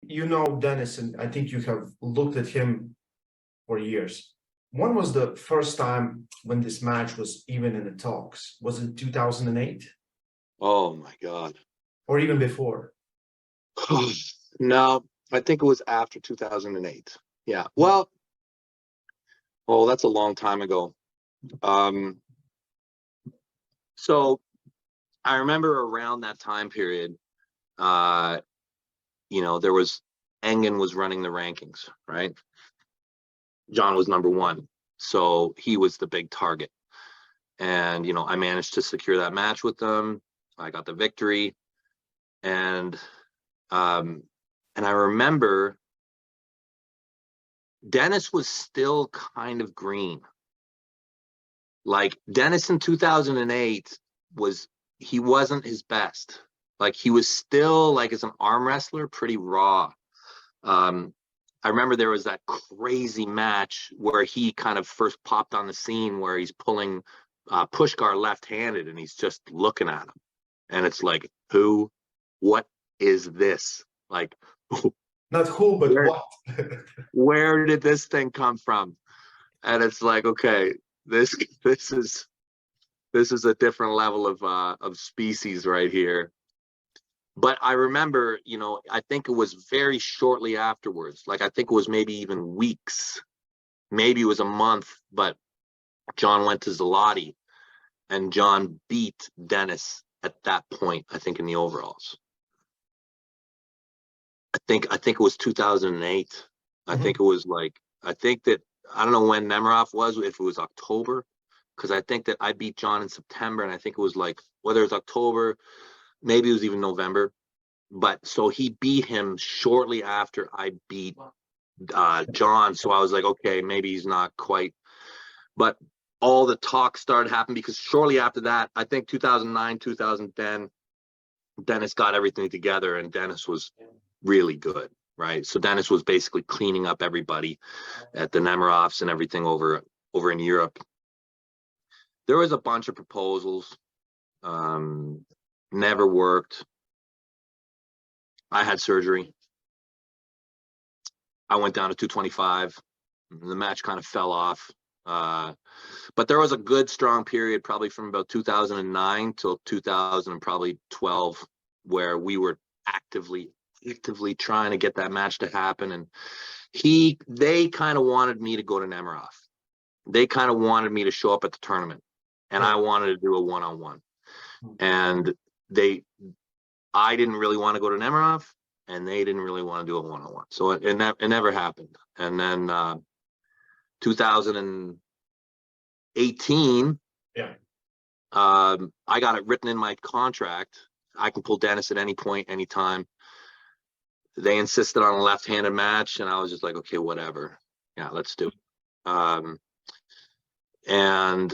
you know Denis, and I think you have looked at him for years. When was the first time when this match was even in the talks? Was it 2008? Oh my God. Or even before? No, I think it was after 2008. Yeah. Well, that's a long time ago. So I remember around that time period, there was Engen was running the rankings, right? John was number one, so he was the big target. And I managed to secure that match with them. I got the victory, and I remember Denis was still kind of green. Like Denis in 2008 he wasn't his best. Like he was still, like, as an arm wrestler, pretty raw. I remember there was that crazy match where he kind of first popped on the scene, where he's pulling Pushkar left-handed, and he's just looking at him, and it's like, what is this? Like, not who, but what? Where did this thing come from? And it's like, okay, this is a different level of species right here. But I remember, I think it was very shortly afterwards. Like, I think it was maybe even weeks, maybe it was a month, but John went to Zalati, and John beat Denis at that point, I think, in the overalls. I think it was 2008. Mm-hmm. I think it was I don't know when Nemiroff was, if it was October, because I think that I beat John in September, and I think it was whether it's October, maybe it was even November. But so he beat him shortly after I beat John. So I was like, okay, maybe he's not quite. But all the talk started happening, because shortly after that, I think 2009, 2010, Denis got everything together, and Denis was really good, right? So Denis was basically cleaning up everybody at the Nemiroffs and everything over in Europe. There was a bunch of proposals, never worked. I had surgery. I went down to 225. The match kind of fell off. But there was a good strong period, probably from about 2009 till 2012, where we were actively trying to get that match to happen. And they kind of wanted me to go to Nemiroff. They kind of wanted me to show up at the tournament, and I wanted to do a one-on-one. And I didn't really want to go to Nemiroff, and they didn't really want to do a one-on-one. So it never happened. And then 2018, I got it written in my contract. I can pull Denis at any point, anytime. They insisted on a left-handed match, and I was just like, okay, whatever. Yeah, let's do it. And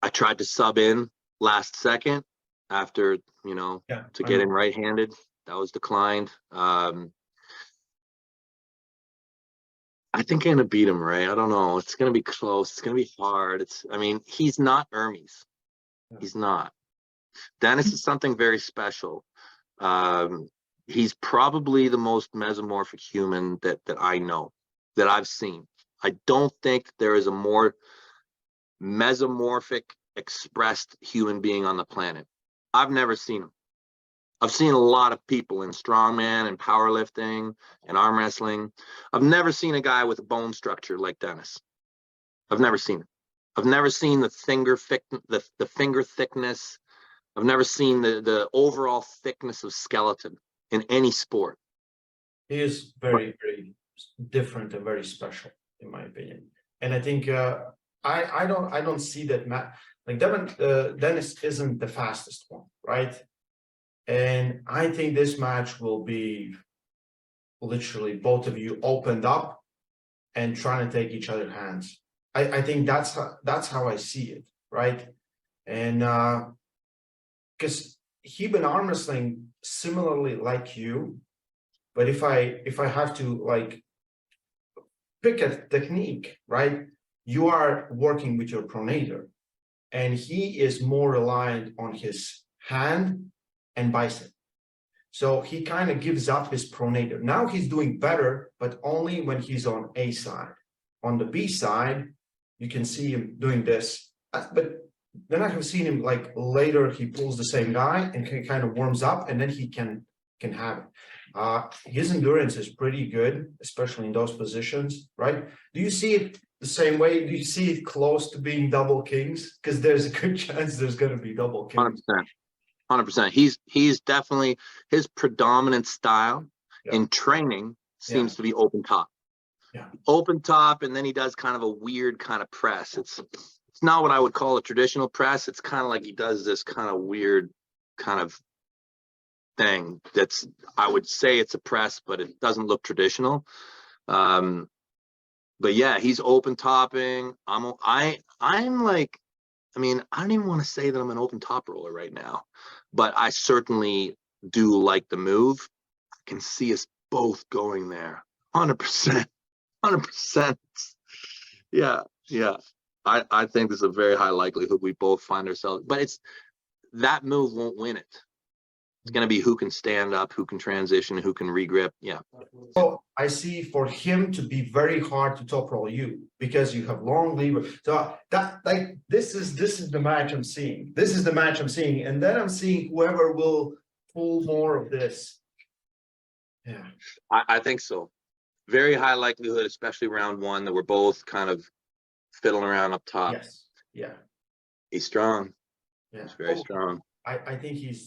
I tried to sub in last second after, to get in right-handed. That was declined. I think I'm going to beat him, Ray. I don't know. It's going to be close. It's going to be hard. He's not Hermes. He's not. Denis is something very special. He's probably the most mesomorphic human that I know, that I've seen. I don't think there is a more mesomorphic expressed human being on the planet. I've never seen him. I've seen a lot of people in strongman and powerlifting and arm wrestling. I've never seen a guy with a bone structure like Denis. I've never seen it. I've never seen the finger thickness. I've never seen the overall thickness of skeleton in any sport. He is very, very different and very special, in my opinion. And I think I don't see that like Denis isn't the fastest one, right? And I think this match will be literally both of you opened up and trying to take each other's hands. I think that's how I see it, right? And because he been arm wrestling similarly like you, but if I have to pick a technique, right? You are working with your pronator, and he is more reliant on his hand and bicep. So he kind of gives up his pronator. Now he's doing better, but only when he's on A side. On the B side, you can see him doing this. But then I have seen him like later, he pulls the same guy and kind of warms up, and then he can have it. His endurance is pretty good, especially in those positions, right? Do you see it the same way? Do you see it close to being double kings? Because there's a good chance there's going to be double kings. 100%. He's definitely, his predominant style in training seems to be open top. Yeah. Open top, and then he does kind of a weird kind of press. It's not what I would call a traditional press. It's kind of like he does this kind of weird kind of thing that's, I would say it's a press, but it doesn't look traditional. But yeah, he's open topping. I'm like, I mean, I don't even want to say that I'm an open top roller right now, but I certainly do like the move. I can see us both going there. 100%. 100%. Yeah. I think there's a very high likelihood we both find ourselves, but that move won't win it. It's going to be who can stand up, who can transition, who can regrip. Yeah. So I see for him to be very hard to top roll you because you have long lever. So that, like, this is the match I'm seeing. This is the match I'm seeing, and then I'm seeing whoever will pull more of this. Yeah, I think so. Very high likelihood, especially round one, that we're both kind of fiddling around up top. yes, yeah, He's strong. yeah. He's very strong. I think he's